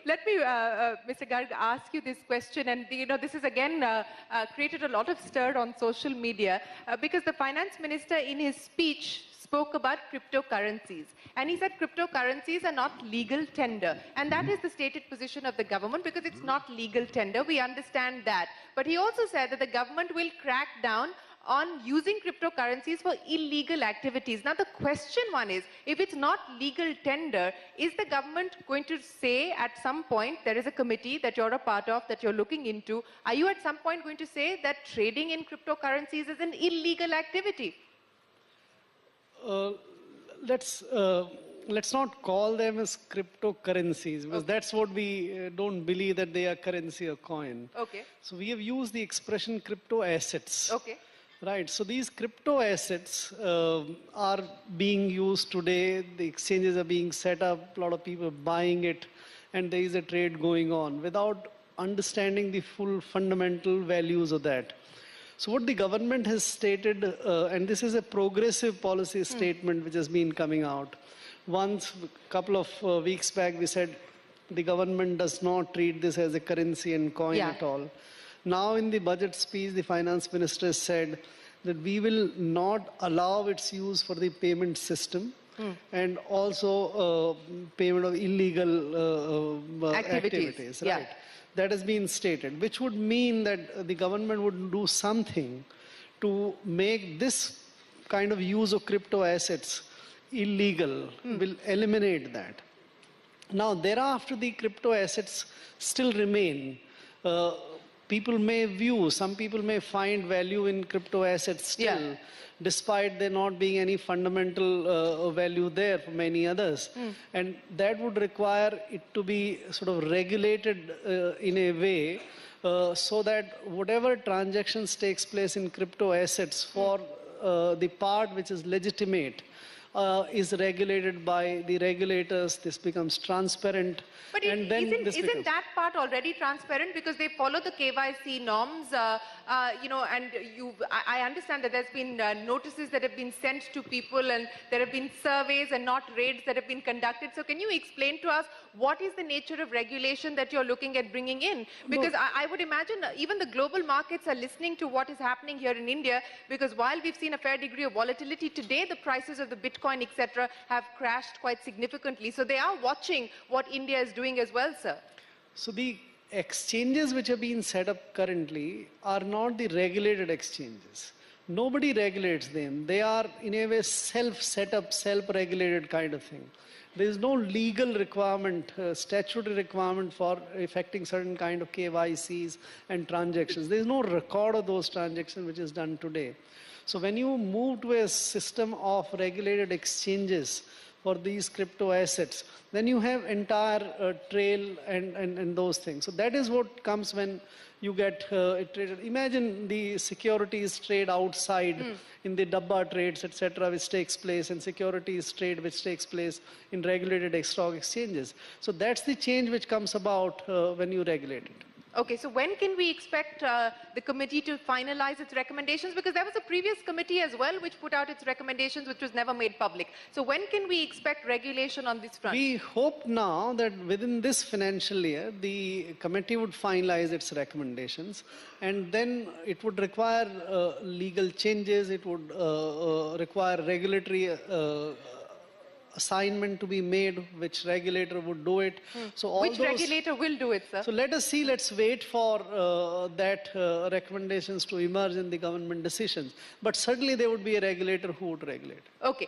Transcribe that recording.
let me, Mr. Garg, ask you this question. And, this has again created a lot of stir on social media because the finance minister in his speech spoke about cryptocurrencies. And he said cryptocurrencies are not legal tender. And that is the stated position of the government because it's not legal tender. We understand that. But he also said that the government will crack down on using cryptocurrencies for illegal activities. Now, the question one is, if it's not legal tender, is the government going to say at some point, there is a committee that you're a part of, that you're looking into, are you at some point going to say that trading in cryptocurrencies is an illegal activity? Let's not call them as cryptocurrencies, because that's what we don't believe that they are currency or coin. Okay. So we have used the expression crypto assets. Okay. Right. So these crypto assets are being used today. The exchanges are being set up. A lot of people are buying it, and there is a trade going on without understanding the full fundamental values of that. So what the government has stated, and this is a progressive policy statement which has been coming out. Once, a couple of weeks back, we said the government does not treat this as a currency and coin at all. Now in the budget speech, the finance minister said that we will not allow its use for the payment system and also payment of illegal activities. Right? Yeah. That has been stated, which would mean that the government would do something to make this kind of use of crypto assets illegal, will eliminate that. Now, thereafter, the crypto assets still remain. People may view, some people may find value in crypto assets still, despite there not being any fundamental value there for many others. And that would require it to be sort of regulated in a way so that whatever transactions takes place in crypto assets for the part which is legitimate is regulated by the regulators. This becomes transparent. But isn't that part already transparent because they follow the KYC norms, and I understand that there's been notices that have been sent to people and there have been surveys and not raids that have been conducted. So can you explain to us what is the nature of regulation that you're looking at bringing in? Because I would imagine even the global markets are listening to what is happening here in India, because while we've seen a fair degree of volatility today, the prices of the Bitcoin, etc., have crashed quite significantly. So they are watching what India is doing as well, sir. So the exchanges which are being set up currently are not the regulated exchanges. Nobody regulates them. They are in a way self-set up, self-regulated kind of thing. There is no legal requirement, statutory requirement for effecting certain kind of KYCs and transactions. There is no record of those transactions which is done today. So when you move to a system of regulated exchanges for these crypto assets, then you have entire trail and those things. So that is what comes when you get it traded. Imagine the securities trade outside in the dabba trades, etc., which takes place, and securities trade which takes place in regulated stock exchanges. So that's the change which comes about when you regulate it. Okay, so when can we expect the committee to finalize its recommendations? Because there was a previous committee as well which put out its recommendations, which was never made public. So when can we expect regulation on this front? We hope now that within this financial year, the committee would finalize its recommendations, and then it would require legal changes, it would require regulatory assignment to be made, which regulator would do it. So all which regulator will do it, sir? So let us see, let's wait for that recommendations to emerge in the government decisions. But certainly there would be a regulator who would regulate. Okay.